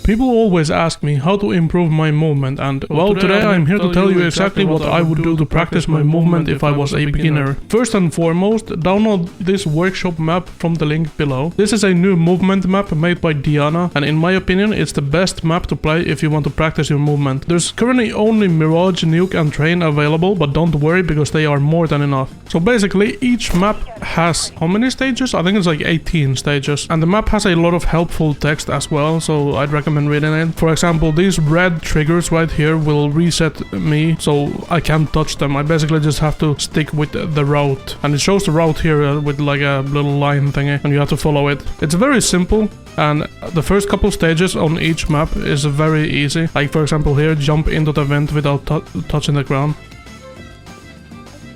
People always ask me how to improve my movement, and well, today I'm here to tell you exactly what I would do to practice my movement if I was a beginner. First and foremost, download this workshop map from the link below. This is a new movement map made by Diana, and in my opinion it's the best map to play if you want to practice your movement. There's currently only Mirage, Nuke and Train available, but don't worry because they are more than enough. So basically each map has how many stages? I think it's like 18 stages, and the map has a lot of helpful text as well, so I'd recommend reading it. For example, these red triggers right here will reset me, so I can't touch them. I basically just have to stick with the route, and it shows the route here with like a little line thingy, and you have to follow it. It's very simple, and the first couple stages on each map is very easy. Like for example here, jump into the vent without touching the ground.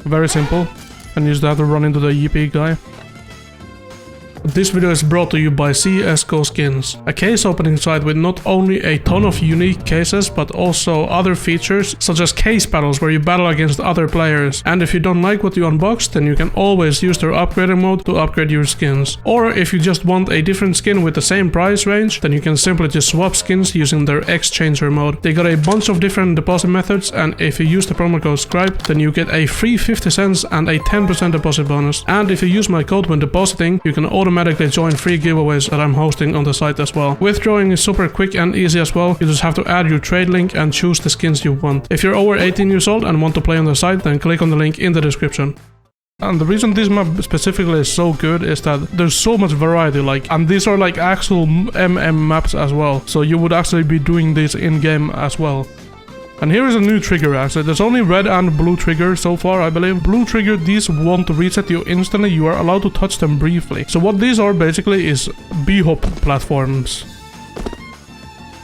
Very simple, and you just have to run into the EP guy. This video is brought to you by CS2 Skins, a case opening site with not only a ton of unique cases but also other features such as case battles where you battle against other players. And if you don't like what you unbox, then you can always use their upgrading mode to upgrade your skins. Or if you just want a different skin with the same price range, then you can simply just swap skins using their exchanger mode. They got a bunch of different deposit methods, and if you use the promo code SCRIBE, then you get a free 50 cents and a 10% deposit bonus. And if you use my code when depositing, you can automatically join free giveaways that I'm hosting on the site as well. Withdrawing is super quick and easy as well. You just have to add your trade link and choose the skins you want. If you're over 18 years old and want to play on the site, then click on the link in the description. And the reason this map specifically is so good is that there's so much variety, and these are like actual MM maps as well, so you would actually be doing this in-game as well. And here is a new trigger actually. There's only red and blue trigger so far, I believe. Blue trigger, these won't reset you instantly, you are allowed to touch them briefly. So what these are basically is B-hop platforms.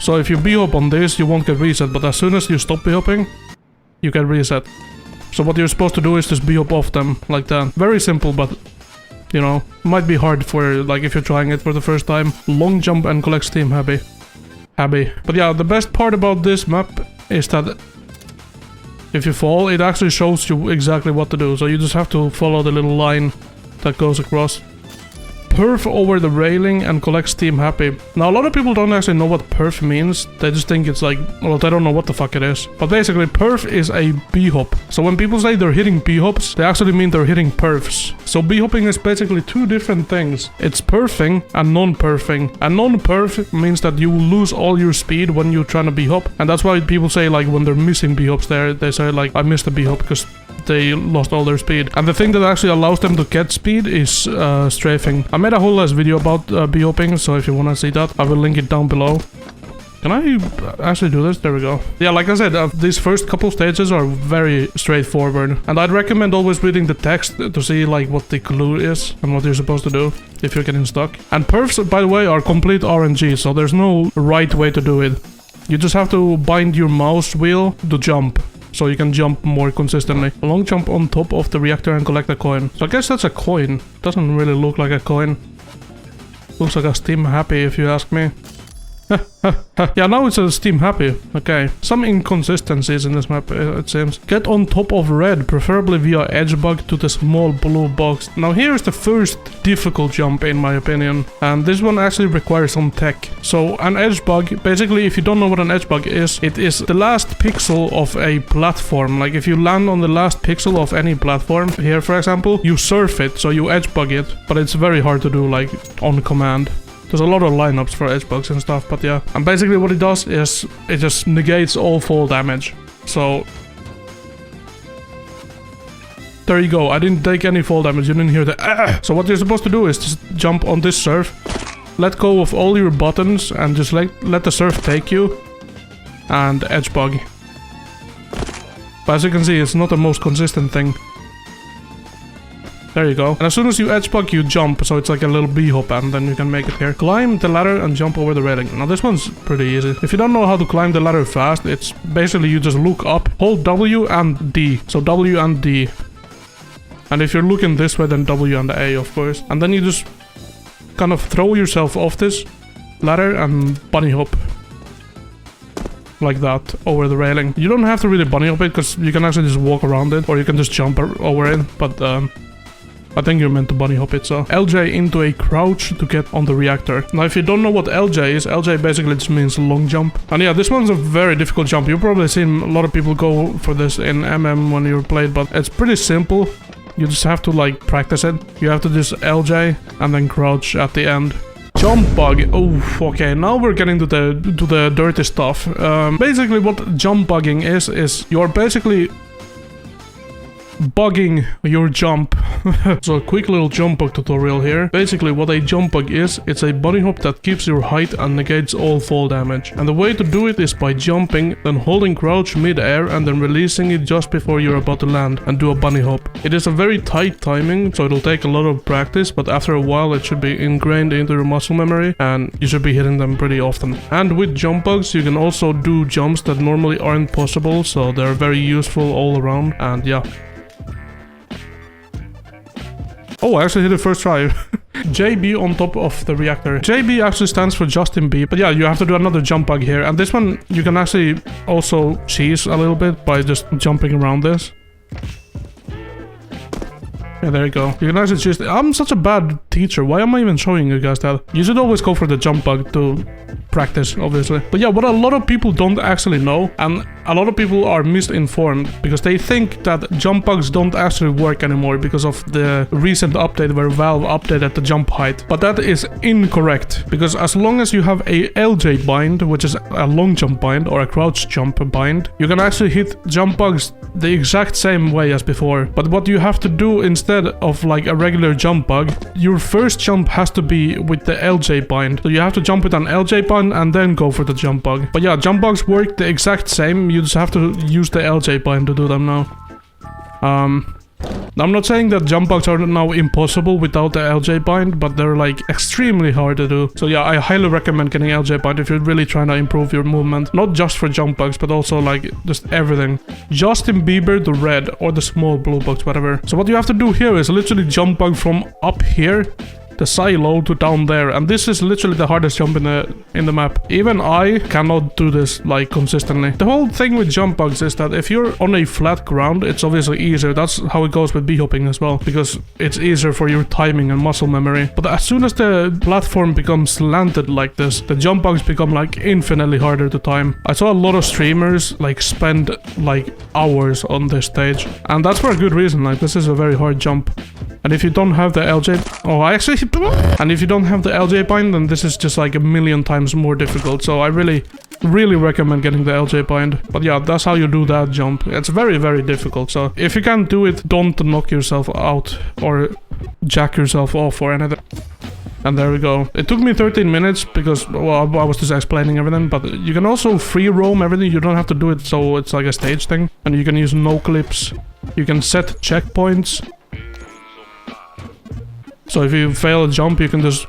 So if you B-hop on this, you won't get reset, but as soon as you stop B-hopping, you get reset. So what you're supposed to do is just B-hop off them, like that. Very simple, but you know, might be hard for, like, if you're trying it for the first time. Long jump and collect steam, happy. But yeah, the best part about this map is that if you fall, it actually shows you exactly what to do, so you just have to follow the little line that goes across. Perf over the railing and collect steam, happy. Now a lot of people don't actually know what perf means, they just think it's like, well, they don't know what the fuck it is. But basically perf is a b-hop, so when people say they're hitting b-hops, they actually mean they're hitting perfs. So b-hopping is basically two different things. It's perfing and non-perfing. And non-perf means that you will lose all your speed when you're trying to b-hop, and that's why people say, like, when they're missing b-hops there, they say like, I missed a b-hop because they lost all their speed. And the thing that actually allows them to get speed is strafing. I made a whole ass video about b-hopping, so if you wanna see that, I will link it down below. Can I actually do this? There we go. Yeah, like I said, these first couple stages are very straightforward, and I'd recommend always reading the text to see like what the clue is and what you're supposed to do if you're getting stuck. And perfs, by the way, are complete RNG, so there's no right way to do it. You just have to bind your mouse wheel to jump, so you can jump more consistently. A long jump on top of the reactor and collect a coin. So I guess that's a coin. Doesn't really look like a coin. Looks like a steam happy if you ask me. Yeah, now it's a steam happy. Okay. Some inconsistencies in this map, it seems. Get on top of red, preferably via edge bug to the small blue box. Now here's the first difficult jump in my opinion, and this one actually requires some tech. So an edge bug, basically if you don't know what an edge bug is, it is the last pixel of a platform. Like if you land on the last pixel of any platform, here for example, you surf it, so you edge bug it, but it's very hard to do like on command. There's a lot of lineups for edge bugs and stuff, but yeah. And basically what it does is it just negates all fall damage. So there you go. I didn't take any fall damage. You didn't hear the ah! So what you're supposed to do is just jump on this surf, let go of all your buttons, and just let the surf take you, and edge bug. But as you can see, it's not the most consistent thing. There you go. And as soon as you edge bug, you jump, so it's like a little b-hop, and then you can make it here. Climb the ladder and jump over the railing. Now this one's pretty easy. If you don't know how to climb the ladder fast, it's basically you just look up, hold W and D. So W and D. And if you're looking this way, then W and A, of course. And then you just kind of throw yourself off this ladder and bunny hop. Like that, over the railing. You don't have to really bunny hop it, because you can actually just walk around it, or you can just jump over it, but I think you're meant to bunny hop it, so LJ into a crouch to get on the reactor. Now, if you don't know what LJ is, LJ basically just means long jump. And yeah, this one's a very difficult jump. You've probably seen a lot of people go for this in MM when you played, but it's pretty simple. You just have to like practice it. You have to just LJ and then crouch at the end. Jump bug. Oh, okay. Now we're getting to the dirty stuff. Basically, what jump bugging is you're basically bugging your jump. So a quick little jump bug tutorial here. Basically what a jump bug is, it's a bunny hop that keeps your height and negates all fall damage. And the way to do it is by jumping, then holding crouch mid-air and then releasing it just before you're about to land and do a bunny hop. It is a very tight timing, so it'll take a lot of practice, but after a while it should be ingrained into your muscle memory and you should be hitting them pretty often. And with jump bugs you can also do jumps that normally aren't possible, so they're very useful all around. And yeah. Oh, I actually hit it first try. JB on top of the reactor. JB actually stands for Justin B. But yeah, you have to do another jump bug here. And this one, you can actually also cheese a little bit by just jumping around this. Yeah, there you go. You can actually choose. I'm such a bad teacher. Why am I even showing you guys that? You should always go for the jump bug to practice, obviously. But yeah, what a lot of people don't actually know, and a lot of people are misinformed because they think that jump bugs don't actually work anymore because of the recent update where Valve updated the jump height. But that is incorrect, because as long as you have a LJBind, which is a long jump bind or a crouch jump bind, you can actually hit jump bugs the exact same way as before. But what you have to do instead of like a regular jump bug, your first jump has to be with the LJBind. So you have to jump with an LJBind and then go for the jump bug. But yeah, jump bugs work the exact same. You just have to use the LJBind to do them now. I'm not saying that jump bugs are now impossible without the LJBind, but they're like extremely hard to do. So yeah, I highly recommend getting LJBind if you're really trying to improve your movement. Not just for jump bugs, but also like just everything. Justin Bieber, the red, or the small blue bugs, whatever. So what you have to do here is literally jump bug from up here, the silo, to down there, and this is literally the hardest jump in the map. Even I cannot do this like consistently. The whole thing with jump bugs is that if you're on a flat ground, it's obviously easier. That's how it goes with Bhopping as well, because it's easier for your timing and muscle memory. But as soon as the platform becomes slanted like this, the jump bugs become like infinitely harder to time. I saw a lot of streamers like spend like hours on this stage, and that's for a good reason. Like, this is a very hard jump. And if you don't have the and if you don't have the LJBind, then this is just like a million times more difficult. So I really recommend getting the LJBind. But yeah, that's how you do that jump. It's very, very difficult. So if you can't do it, don't knock yourself out or jack yourself off or anything. And there we go. It took me 13 minutes because, well, I was just explaining everything, but you can also free roam everything. You don't have to do it so it's like a stage thing. And you can use no clips. You can set checkpoints. So if you fail a jump, you can just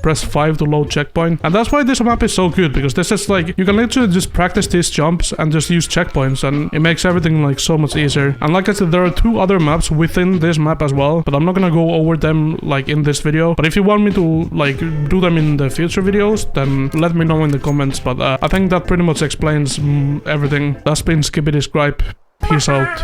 press 5 to load checkpoint. And that's why this map is so good, because this is like, you can literally just practice these jumps and just use checkpoints, and it makes everything like so much easier. And like I said, there are 2 other maps within this map as well, but I'm not gonna go over them like in this video. But if you want me to like do them in the future videos, then let me know in the comments. But I think that pretty much explains everything. That's been Skippy Describe. Peace out.